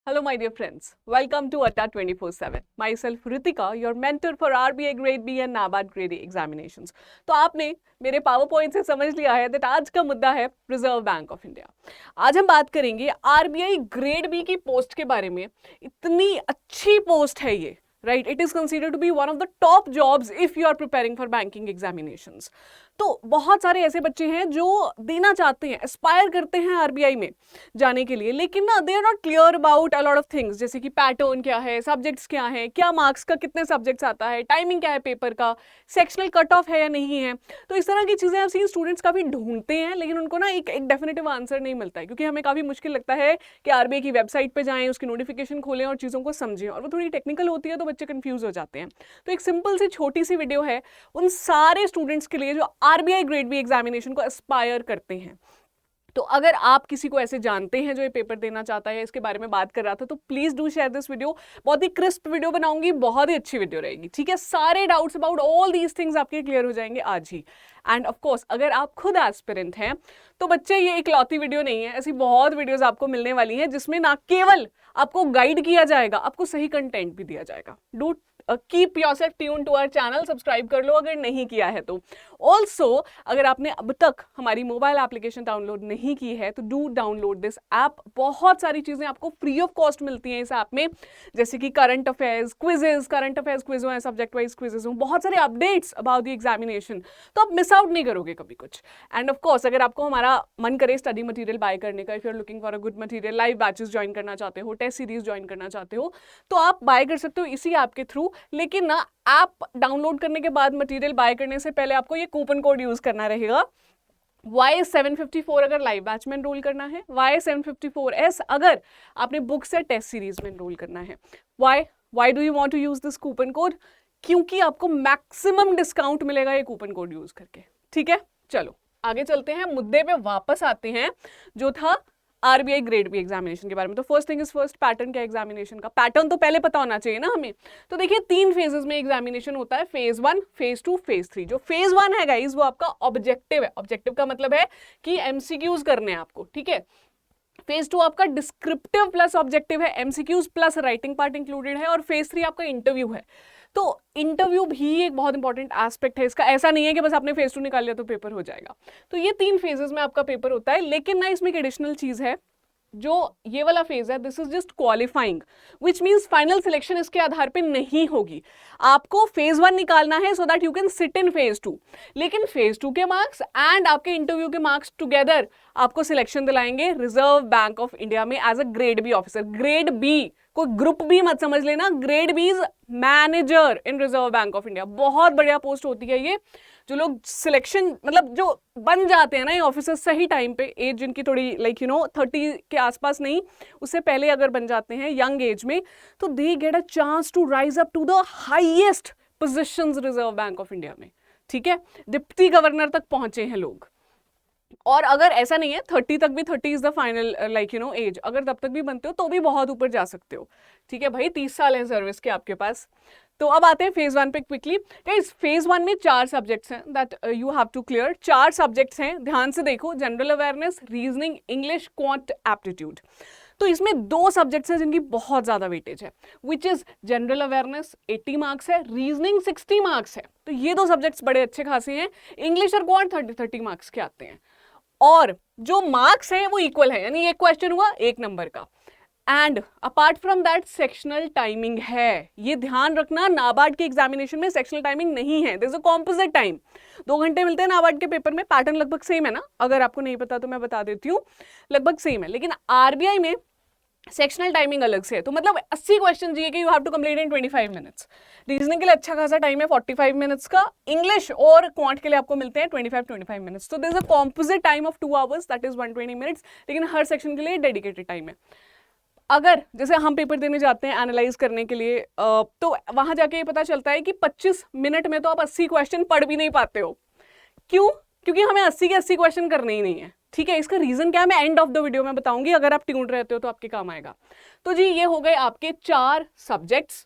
Hello, my dear friends. Welcome to ATA 24/7. Myself Ritika, your mentor for RBI Grade B and NABARD Grade A examinations. तो आपने मेरे power point से समझ लिया है that आज का मुद्दा है रिजर्व बैंक ऑफ इंडिया. आज हम बात करेंगे आरबीआई ग्रेड बी की पोस्ट के बारे में. इतनी अच्छी पोस्ट है ये, right? It is considered to be one of the top jobs if you are preparing for banking examinations. तो बहुत सारे ऐसे बच्चे हैं जो देना चाहते हैं, एस्पायर करते हैं आरबीआई में जाने के लिए, लेकिन ना they are not clear about a lot of things, जैसे कि पैटर्न क्या है, सब्जेक्ट्स क्या है, क्या मार्क्स का कितने सब्जेक्ट्स आता है, टाइमिंग क्या है पेपर का, सेक्शनल कट ऑफ है या नहीं है. तो इस तरह की चीज़ें आप सी स्टूडेंट्स काफ़ी ढूंढते हैं, लेकिन उनको ना एक डेफिनेटिव आंसर नहीं मिलता है, क्योंकि हमें काफ़ी मुश्किल लगता है कि आरबीआई की वेबसाइट पर जाएँ, उसकी नोटिफिकेशन खोलें और चीज़ों को समझें, और वो थोड़ी टेक्निकल होती है तो बच्चे कन्फ्यूज़ हो जाते हैं. तो एक सिंपल सी छोटी सी वीडियो है उन सारे स्टूडेंट्स के लिए जो आरबीआई ग्रेड बी एग्जामिनेशन को एस्पायर करते हैं. तो अगर आप किसी को ऐसे जानते हैं जो ये पेपर देना चाहता है, इसके बारे में बात कर रहा था, तो please do share this video. बहुत ही क्रिस्प वीडियो बनाऊंगी, बहुत ही अच्छी वीडियो रहेगी, ठीक है. सारे doubts about all these things आपके क्लियर हो जाएंगे आज ही. एंड ऑफ कोर्स अगर आप खुद एस्पिरेंट हैं तो बच्चे ये इकलौती वीडियो नहीं है, ऐसी बहुत वीडियोस आपको मिलने वाली हैं जिसमें ना केवल आपको गाइड किया जाएगा, आपको सही कंटेंट भी दिया जाएगा. Do keep yourself tune to our channel, subscribe कर लो अगर नहीं किया है तो. ऑल्सो अगर आपने अब तक हमारी मोबाइल एप्लीकेशन डाउनलोड नहीं की है तो डू डाउनलोड दिस ऐप. बहुत सारी चीजें आपको फ्री ऑफ कॉस्ट मिलती हैं इस ऐप में, जैसे कि करंट अफेयर्स क्विज हो, सब्जेक्ट वाइज क्विजेज हो, बहुत सारे अपडेट्स अबाउट द एग्जामिनेशन, तो आप मिस आउट नहीं करोगे कभी कुछ. एंड ऑफ कोर्स अगर आपको हमारा मन करे स्टडी मटेरियल बाय करने का, if you are looking for a good material, live batches join करना चाहते हो, टेस्ट सीरीज ज्वाइन करना चाहते हो, तो आप बाय कर सकते हो इसी ऐप के थ्रू. लेकिन ना ऐप डाउनलोड करने के बाद मटेरियल बाय करने से पहले आपको ये कूपन कोड यूज करना रहेगा. Y754 अगर लाइव बैच में एनरोल करना है, Y754S अगर आपने बुक से टेस्ट सीरीज में एनरोल करना है. Why do you want to use this coupon code? क्योंकि आपको मैक्सिमम डिस्काउंट मिलेगा ये कूपन कोड यूज करके, ठीक है. चलो आगे चलते हैं, मुद्दे पे वापस आते हैं जो था आरबीआई ग्रेड बी एग्जामिनेशन के बारे में. तो first thing is first, pattern क्या एग्जामिनेशन का, पैटर्न तो पहले पता होना चाहिए ना हमें. तो देखिए 3 फेजेस में एग्जामिनेशन होता है, फेज 1, फेज 2, फेज 3. जो फेज 1 है गाइस वो आपका ऑब्जेक्टिव है. ऑब्जेक्टिव का मतलब है कि एमसीक्यूज करने हैं आपको, ठीक है. फेज 2 आपका डिस्क्रिप्टिव प्लस ऑब्जेक्टिव है, MCQs plus writing part included है. और फेज 3 आपका इंटरव्यू है. तो इंटरव्यू भी एक बहुत इंपॉर्टेंट एस्पेक्ट है इसका. ऐसा नहीं है कि बस आपने फेज 2 निकाल लिया तो पेपर हो जाएगा. तो ये 3 फेजेस में आपका पेपर होता है. लेकिन ना इसमें एक एडिशनल चीज है, जो ये वाला फेज है, this is just qualifying, which means final selection इसके आधार पे नहीं होगी. आपको फेज 1 निकालना है so that you can sit in phase 2. लेकिन फेज 2 के मार्क्स एंड आपके इंटरव्यू के मार्क्स टुगेदर आपको सिलेक्शन दिलाएंगे रिजर्व बैंक ऑफ इंडिया में as a grade B officer. Grade B, कोई ग्रुप बी मत समझ लेना, grade B is manager in Reserve Bank of India. बहुत बढ़िया पोस्ट होती है ये. जो लोग सिलेक्शन मतलब जो बन जाते हैं ना ये ऑफिसर सही टाइम पे, एज जिनकी थोड़ी लाइक 30 के आसपास नहीं, उससे पहले अगर बन जाते हैं यंग एज में, तो they get a chance to rise up to the highest positions Reserve Bank of India में, ठीक है. डिप्टी गवर्नर तक पहुंचे हैं लोग. और अगर ऐसा नहीं है 30 तक भी, 30 is the final like age, अगर तब तक भी बनते हो तो भी बहुत ऊपर जा सकते हो, ठीक है भाई. 30 साल है सर्विस के आपके पास. तो अब आते हैं फेज 1 पे क्विकली. गाइस फेज 1 में 4 सब्जेक्ट्स हैं that you have to clear. 4 subjects हैं, ध्यान से देखो, general awareness, reasoning, English, quant, aptitude. तो इसमें 2 सब्जेक्ट्स हैं जिनकी बहुत ज्यादा वेटेज है, which is general awareness 80 marks है, रीजनिंग 60 मार्क्स है. तो ये 2 सब्जेक्ट्स बड़े अच्छे खासे हैं. इंग्लिश और क्वांट 30 मार्क्स के आते हैं. और जो मार्क्स हैं वो इक्वल है, यानी एक क्वेश्चन हुआ 1 नंबर का. And apart from that sectional timing है. ये ध्यान रखना, नाबार्ड के एग्जामिनेशन में सेक्शनल टाइमिंग नहीं है. There is a composite time. 2 घंटे मिलते हैं नाबार्ड के पेपर में. पैटर्न लगभग सेम है ना, अगर आपको नहीं पता तो मैं बता देती हूँ, लगभग सेम है. लेकिन आरबीआई में सेक्शनल टाइमिंग अलग से है. तो मतलब 80 क्वेश्चन दिए कि you have to complete in 25 minutes. Reasoning के लिए अच्छा खासा टाइम है 45 मिनट्स का. इंग्लिश और क्वांट के लिए आपको मिलते हैं 25 मिनट्स. तो there is a composite time of 2 hours, that is 120 minutes. लेकिन हर सेक्शन के लिए डेडिकेटेड टाइम है. अगर जैसे हम पेपर देने जाते हैं एनालाइज करने के लिए, तो वहां जाके ये पता चलता है कि 25 मिनट में तो आप 80 क्वेश्चन पढ़ भी नहीं पाते हो. क्यों? क्योंकि हमें 80 के 80 क्वेश्चन करने ही नहीं है, ठीक है. इसका रीजन क्या है मैं एंड ऑफ द वीडियो में बताऊंगी, अगर आप ट्यून्ड रहते हो तो आपके काम आएगा. तो जी ये हो गए आपके 4 सब्जेक्ट्स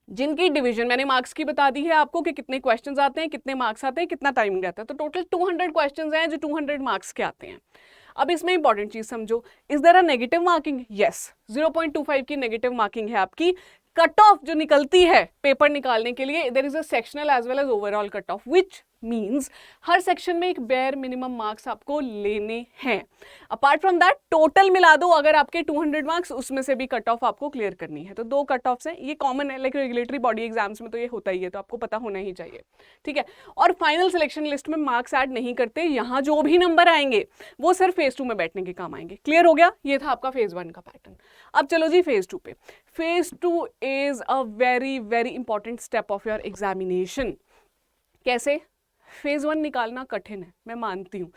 जिनकी डिवीजन मैंने मार्क्स की बता दी है आपको कि कितने क्वेश्चंस आते हैं, कितने मार्क्स आते हैं, कितना टाइमिंग रहता है. तो टोटल 200 क्वेश्चंस हैं जो 200 मार्क्स के आते हैं. अब इसमें इंपॉर्टेंट चीज समझो, is there a negative marking? Yes, 0.25 की नेगेटिव मार्किंग है आपकी। कट ऑफ जो निकलती है पेपर निकालने के लिए, there is a sectional as well as overall cut off, which means हर सेक्शन में एक बेयर मिनिमम मार्क्स आपको लेने हैं। अपार्ट फ्रॉम दैट टोटल मिला दो अगर आपके 200 मार्क्स, उसमें से भी कट ऑफ आपको क्लियर करनी है। तो 2 कट ऑफ्स हैं, ये कॉमन है, लाइक रेगुलेटरी बॉडी एग्जाम्स में तो ये होता ही है, तो आपको पता होना ही चाहिए, ठीक है। और फाइनल सिलेक्शन लिस्ट में मार्क्स ऐड नहीं करते, यहाँ जो भी नंबर आएंगे वो सिर्फ फेज 2 में बैठने के काम आएंगे। क्लियर हो गया? ये था आपका फेज 1 का पैटर्न। अब चलो जी फेज 2 पे। Phase 2 is a very very important step of your examination. कैसे? फेज 1 निकालना कठिन है, मैं मानती हूं,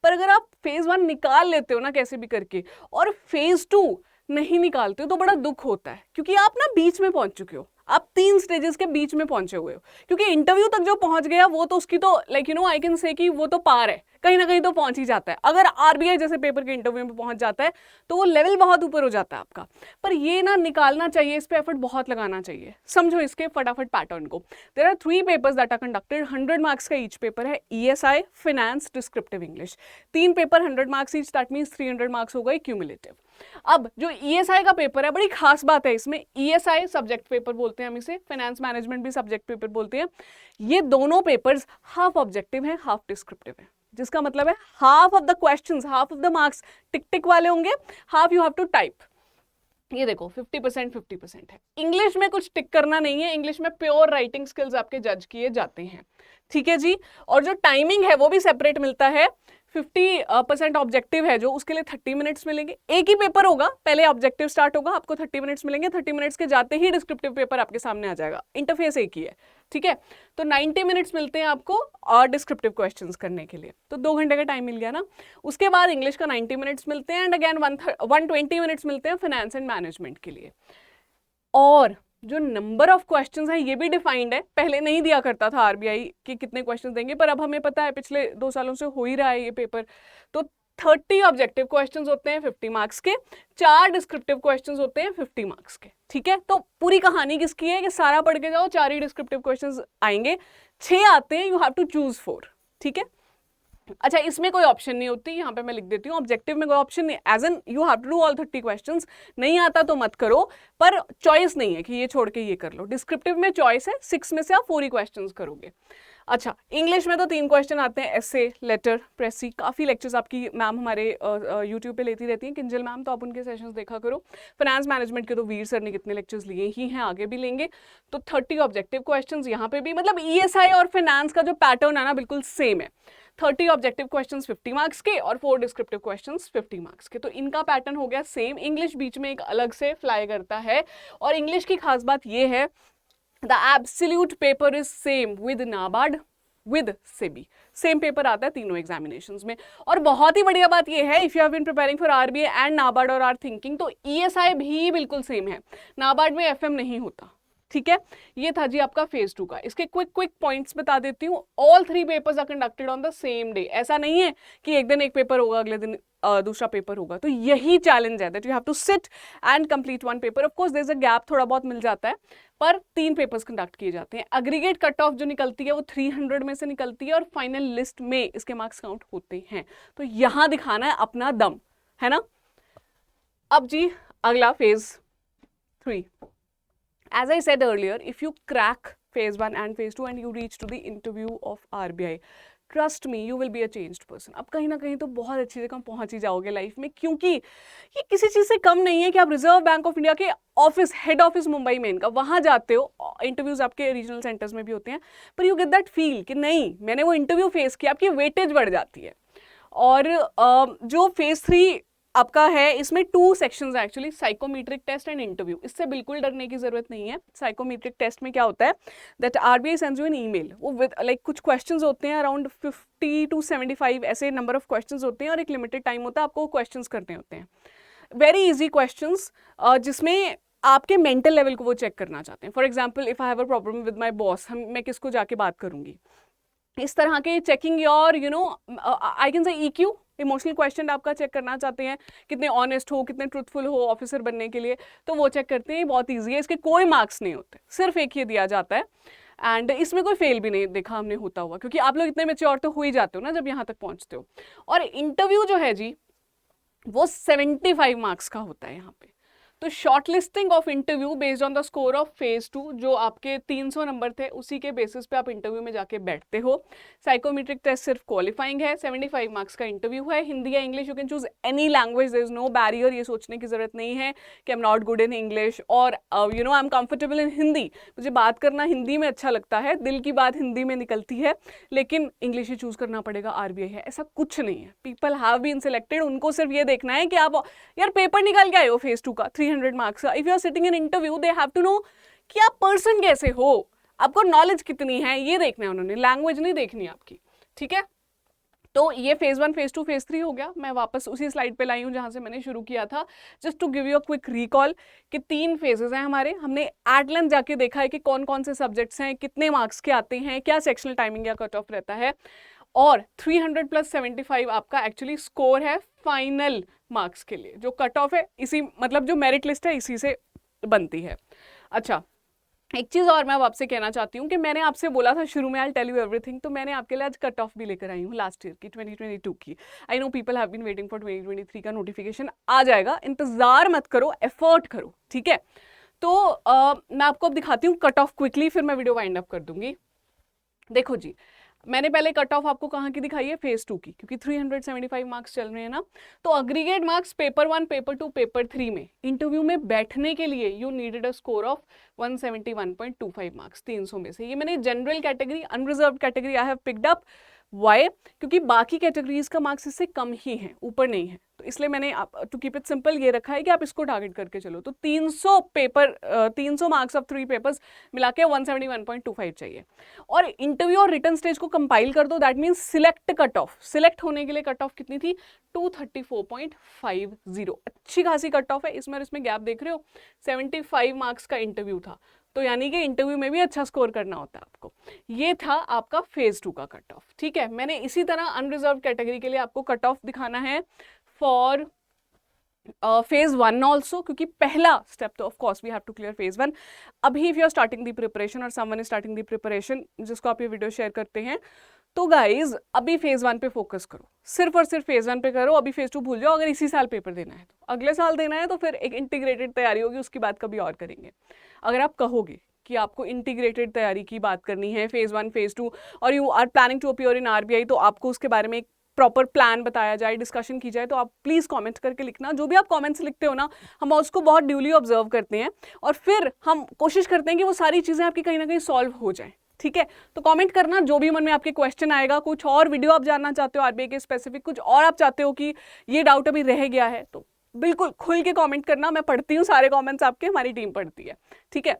पर अगर आप फेज 1 निकाल लेते हो ना कैसे भी करके, और फेज 2 नहीं निकालते हो तो बड़ा दुख होता है, क्योंकि आप ना बीच में पहुंच चुके हो, आप 3 स्टेजेस के बीच में पहुंचे हुए हो। क्योंकि इंटरव्यू तक जो पहुंच गया वो तो उसकी तो like you know I can say कि वो तो पार है, कहीं ना कहीं तो पहुंच ही जाता है। अगर आरबीआई जैसे पेपर के इंटरव्यू में पहुंच जाता है तो वो लेवल बहुत ऊपर हो जाता है आपका। पर ये ना निकालना चाहिए, इस पे एफर्ट बहुत लगाना चाहिए। समझो इसके फटाफट पैटर्न को। There are 3 papers that are conducted, 100 marks का ईच पेपर है। ESI, finance, descriptive English, 3 paper 100 marks each, that means 300 marks हो गए क्यूमुलेटिव। अब जो ईएसआई का पेपर है, बड़ी खास बात है इसमें, ईएसआई सब्जेक्ट पेपर बोलते हैं हम इसे, फाइनेंस मैनेजमेंट भी सब्जेक्ट पेपर बोलते हैं। ये दोनों पेपर्स हाफ ऑब्जेक्टिव है, हाफ डिस्क्रिप्टिव है, जिसका मतलब है half of the questions, half of the marks tick tick वाले होंगे, half you have to type. ये देखो 50% 50% है। इंग्लिश में कुछ टिक करना नहीं है, इंग्लिश में प्योर राइटिंग स्किल्स आपके जज किए जाते हैं, ठीक है जी। और जो टाइमिंग है वो भी सेपरेट मिलता है। 50% ऑब्जेक्टिव है जो, उसके लिए 30 मिनट्स मिलेंगे। एक ही पेपर होगा, पहले ऑब्जेक्टिव स्टार्ट होगा, आपको 30 मिनट्स मिलेंगे, 30 मिनट्स के जाते ही डिस्क्रिप्टिव पेपर आपके सामने आ जाएगा। इंटरफेस एक ही है, ठीक है। तो 90 मिनट्स मिलते हैं आपको और डिस्क्रिप्टिव क्वेश्चंस करने के लिए, तो 2 घंटे का टाइम मिल गया ना। उसके बाद इंग्लिश का 90 मिनट्स मिलते हैं, एंड अगेन 120 मिनट्स मिलते हैं फाइनेंस एंड मैनेजमेंट के लिए। और जो नंबर ऑफ क्वेश्चंस हैं ये भी डिफाइंड है, पहले नहीं दिया करता था आरबीआई कि कितने क्वेश्चंस देंगे, पर अब हमें पता है, पिछले 2 सालों से हो ही रहा है ये पेपर। तो 30 ऑब्जेक्टिव क्वेश्चंस होते हैं 50 मार्क्स के, 4 डिस्क्रिप्टिव क्वेश्चंस होते हैं 50 मार्क्स के, ठीक है। तो पूरी कहानी किसकी है कि सारा पढ़ के जाओ, 4 ही डिस्क्रिप्टिव क्वेश्चंस आएंगे, 6 आते हैं, यू हैव टू चूज 4, ठीक है। अच्छा, इसमें कोई ऑप्शन नहीं होती, यहाँ पे मैं लिख देती हूँ, ऑब्जेक्टिव में कोई ऑप्शन नहीं, as an you have to do all 30 questions. नहीं आता तो मत करो, पर चॉइस नहीं है कि ये छोड़ के ये कर लो। डिस्क्रिप्टिव में चॉइस है, 6 में से आप 4 ही क्वेश्चंस करोगे। अच्छा, इंग्लिश में तो 3 क्वेश्चन आते हैं, एसे, लेटर, प्रेसी। काफ़ी लेक्चर्स आपकी मैम हमारे यूट्यूब पे लेती रहती हैं, किंजल मैम, तो आप उनके सेशंस देखा करो। फाइनेंस मैनेजमेंट के तो वीर सर ने कितने लेक्चर्स लिए ही हैं, आगे भी लेंगे। तो 30 ऑब्जेक्टिव क्वेश्चंस यहाँ पे भी, मतलब ईएसआई और फाइनेंस का जो पैटर्न है ना बिल्कुल सेम है। 30 ऑब्जेक्टिव क्वेश्चंस 50 मार्क्स के और 4 डिस्क्रिप्टिव क्वेश्चंस 50 मार्क्स के, तो इनका पैटर्न हो गया सेम। इंग्लिश बीच में एक अलग से फ्लाई करता है, और इंग्लिश की खास बात ये है, the absolute paper is same with NABARD with SEBI, same paper आता है तीनों एग्जामिनेशंस में। और बहुत ही बढ़िया बात ये है, if you have been preparing for RBI and NABARD और आर थिंकिंग, तो ईएसआई भी बिल्कुल सेम है, नाबार्ड में एफएम नहीं होता, ठीक है। ये था जी आपका फेज 2 का। इसके क्विक पॉइंट्स बता देती हूँ। All 3 papers are conducted on the same day. ऐसा नहीं है कि एक दिन एक पेपर होगा, अगले दिन दूसरा पेपर होगा। तो यही चैलेंज है, that you have to sit and complete 1 paper. Of course there is a gap, थोड़ा बहुत मिल जाता है, पर 3 पेपर्स कंडक्ट किए जाते हैं। एग्रीगेट कट ऑफ जो निकलती है वो 300 में से निकलती है, और फाइनल लिस्ट में इसके मार्क्स काउंट होते हैं। तो यहाँ दिखाना है अपना दम, है ना। अब जी अगला phase 3। As I said earlier, if you crack phase 1 and phase 2 and you reach to the interview of RBI, trust me, you will be a changed person. अब कहीं ना कहीं तो बहुत अच्छी जगह पहुंच ही जाओगे लाइफ में, क्योंकि ये किसी चीज़ से कम नहीं है कि आप रिजर्व बैंक ऑफ इंडिया के ऑफिस, हेड ऑफिस मुंबई में इनका, वहाँ जाते हो। इंटरव्यूज आपके रीजनल सेंटर्स में भी होते हैं, पर यू गेट दैट फील कि नहीं, मैंने वो इंटरव्यू फेस किया, आपकी वेटेज बढ़ जाती है। और जो फेज 3 आपका है, इसमें 2 सेक्शंस है actually, psychometric test and interview. इससे बिल्कुल डरने की जरूरत नहीं है। साइकोमेट्रिक टेस्ट में क्या होता है, that RBI sends you an email, वो विद लाइक कुछ क्वेश्चंस होते हैं, अराउंड 50 to 75 ऐसे नंबर ऑफ क्वेश्चंस होते हैं, और एक लिमिटेड टाइम होता है, आपको क्वेश्चंस करने होते हैं, वेरी इजी क्वेश्चंस, जिसमें आपके मेंटल लेवल को वो चेक करना चाहते हैं। For example, if I have a problem with my boss, मैं किसको जाके बात करूंगी, इस तरह के checking your you know I can say EQ, emotional question आपका चेक करना चाहते हैं, कितने ऑनेस्ट हो, कितने ट्रूथफुल हो ऑफिसर बनने के लिए, तो वो चेक करते हैं। बहुत ईजी है, इसके कोई मार्क्स नहीं होते, सिर्फ एक ही दिया जाता है। एंड इसमें कोई फेल भी नहीं देखा हमने होता हुआ, क्योंकि आप लोग इतने मैच्योर तो हो ही जाते हो ना जब यहाँ तक पहुँचते हो। और इंटरव्यू जो है जी, वो 75 मार्क्स का होता है यहाँ पे। तो short listing of interview based on the score of phase 2, जो आपके 300 नंबर थे उसी के बेसिस पे आप इंटरव्यू में जाके बैठते हो। साइकोमेट्रिक टेस्ट सिर्फ क्वालिफाइंग है, 75 मार्क्स का इंटरव्यू है, हिंदी या English, you can choose any language, there is no barrier. ये सोचने की जरूरत नहीं है कि I am not good in English और you know I am comfortable in Hindi, मुझे बात करना हिंदी में अच्छा लगता है, दिल की बात हिंदी में निकलती है, लेकिन इंग्लिश ही चूज करना पड़ेगा, आरबीआई है, ऐसा कुछ नहीं है। पीपल हैव बीन सिलेक्टेड, उनको सिर्फ ये देखना है कि आप यार पेपर निकाल के आए हो फेज 2 का 300 मार्क्स का। If you are sitting in interview they have to know कि आप पर्सन कैसे हो, आपको नॉलेज कितनी है, ये देखना है उन्होंने, लैंग्वेज नहीं देखनी आपकी, ठीक है। तो ये फेज 1, फेज 2, फेज 3 हो गया। मैं वापस उसी स्लाइड पे लाई हूँ जहां से मैंने शुरू किया था, just to give you a quick recall कि 3 फेजेस हैं हमारे। हमने एट लेंथ जाके देखा है कि कौन कौन से सब्जेक्ट्स हैं, कितने मार्क्स के आते हैं, क्या सेक्शनल टाइमिंग या कट ऑफ रहता है, और 300 प्लस 75 आपका एक्चुअली स्कोर है फाइनल मार्क्स के लिए। जो कट ऑफ है इसी, मतलब जो मेरिट लिस्ट है इसी से बनती है। अच्छा, एक चीज और मैं अब आपसे कहना चाहती हूँ कि मैंने आपसे बोला था शुरू में आई टेल यू एवरीथिंग, तो मैंने आपके लिए आज कट ऑफ भी लेकर आई हूँ लास्ट ईयर की 2022 की। I know people have been waiting for 2023 का नोटिफिकेशन आ जाएगा, इंतजार मत करो, एफर्ट करो, ठीक है। तो मैं आपको अब दिखाती हूँ कट ऑफ क्विकली, फिर मैं वीडियो वाइंड अप कर दूंगी। देखो जी, मैंने पहले कट ऑफ आपको कहाँ की दिखाई है, फेज 2 की, क्योंकि 375 मार्क्स चल रहे हैं ना। तो aggregate marks paper 1, paper 2, paper 3 में इंटरव्यू में बैठने के लिए you needed a score of 171.25 marks 300 में से। ये मैंने general category, unreserved category I have picked up. Why? क्योंकि बाकी कैटेगरीज का मार्क्स इससे कम ही है, ऊपर नहीं है, तो इसलिए मैंने टू कीप इट सिंपल ये रखा है कि आप इसको टारगेट करके चलो। तो 300 मार्क्स ऑफ 3 पेपर्स मिला के 171.25 चाहिए। और इंटरव्यू और रिटन स्टेज को कंपाइल कर दो, that means select cut off, select होने के लिए कट ऑफ कितनी थी, 234.50। अच्छी खासी कट ऑफ है। इसमें गैप देख रहे हो, 75 मार्क्स का इंटरव्यू था, तो यानी कि इंटरव्यू में भी अच्छा स्कोर करना होता है आपको। ये था आपका फेज 2 का कट ऑफ, ठीक है। मैंने इसी तरह अनरिजर्व कैटेगरी के लिए आपको कट ऑफ दिखाना है फॉर फेज 1 ऑल्सो, क्योंकि पहला स्टेप तो of course we have to clear phase 1। अभी if you are starting the preparation और someone is starting the preparation जिसको आप ये वीडियो शेयर करते हैं, तो गाइज अभी फेज 1 पे फोकस करो, सिर्फ और सिर्फ फेज 1 पे करो। अभी फेज 2 भूल जाओ। अगर इसी साल पेपर देना है तो अगले साल देना है तो फिर एक इंटीग्रेटेड तैयारी होगी, उसकी बात कभी और करेंगे। अगर आप कहोगे कि आपको इंटीग्रेटेड तैयारी की बात करनी है, फेज 1, फेज 2, और you are planning to appear in RBI, तो आपको उसके बारे में एक प्रॉपर प्लान बताया जाए, डिस्कशन की जाए, तो आप प्लीज कमेंट करके लिखना। जो भी आप कमेंट्स लिखते हो ना, हम उसको बहुत ड्यूली ऑब्जर्व करते हैं और फिर हम कोशिश करते हैं कि वो सारी चीजें आपकी कहीं ना कहीं सॉल्व हो जाए, ठीक है। तो कमेंट करना जो भी मन में आपके क्वेश्चन आएगा, कुछ और वीडियो आप जानना चाहते हो आरबीआई के स्पेसिफिक, कुछ और आप चाहते हो कि ये डाउट अभी रह गया है, तो बिल्कुल खुल के कमेंट करना। मैं पढ़ती हूँ सारे कमेंट्स आपके, हमारी टीम पढ़ती है, ठीक है।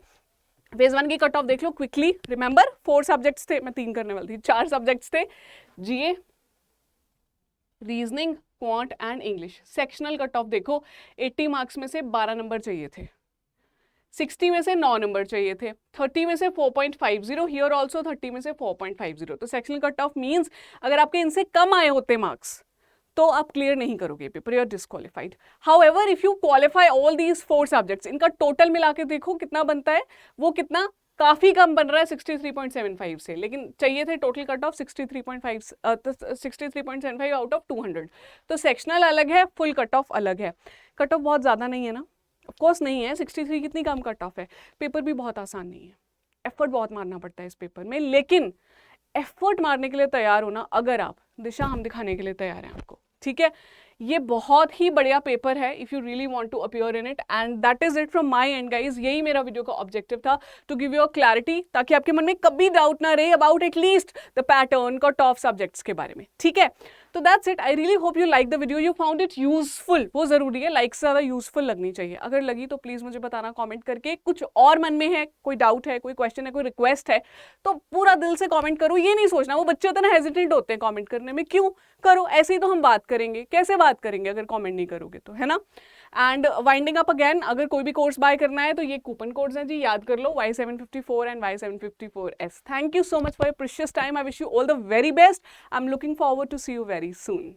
फेज 1 की कट ऑफ देख लो क्विकली। रिमेंबर 4 सब्जेक्ट्स थे, मैं 3 करने वाली थी, 4 सब्जेक्ट्स थे, GA, reasoning, quant and English. Sectional cut off देखो, 80 मार्क्स में से 12 नंबर चाहिए थे, 60 में से 9 नंबर चाहिए थे, 30 में से 4.50, हियर ऑल्सो 30 में से 4.50। तो सेक्शनल कट ऑफ मीन्स अगर आपके इनसे कम आए होते मार्क्स तो आप क्लियर नहीं करोगे paper, you are disqualified. However if you qualify all these 4 subjects, इनका टोटल मिला के देखो कितना बनता है, वो कितना काफी कम बन रहा है 63.75 से, लेकिन चाहिए थे total cut off 63.75 out of 200। तो सेक्शनल अलग है, फुल कट ऑफ अलग है। कट ऑफ बहुत ज्यादा नहीं है ना, ऑफ कोर्स नहीं है, 63 कितनी कम कट ऑफ है। पेपर भी बहुत आसान नहीं है, एफर्ट बहुत मारना पड़ता है इस पेपर में, लेकिन एफर्ट मारने के लिए तैयार होना, अगर आप दिशा हम दिखाने के लिए तैयार हैं आपको, ठीक है। ये बहुत ही बढ़िया पेपर है if you really want to appear in it, and that is it from my end guys. यही मेरा वीडियो का ऑब्जेक्टिव था, to give you a clarity, ताकि आपके मन में कभी डाउट ना रहे about at least the pattern cut off subjects के बारे में, ठीक है। तो that's it. I really hope you like the video, you found it useful. वो जरूरी है, लाइक से ज्यादा यूजफुल लगनी चाहिए। अगर लगी तो प्लीज मुझे बताना कमेंट करके। कुछ और मन में है, कोई डाउट है, कोई क्वेश्चन है, कोई रिक्वेस्ट है, तो पूरा दिल से कमेंट करो। ये नहीं सोचना, वो बच्चे होते हैं ना हेजिटेंट होते हैं कमेंट करने में, क्यों करो, ऐसे ही तो हम बात करेंगे, कैसे बात करेंगे अगर कमेंट नहीं करोगे तो, है ना। एंड वाइंडिंग अप अगेन, अगर कोई भी कोर्स बाय करना है तो ये कूपन कोड्स हैं जी, याद कर लो, Y754 and Y754S। Thank you so much for your precious time. I wish you all the very best. I am looking forward to see you very soon.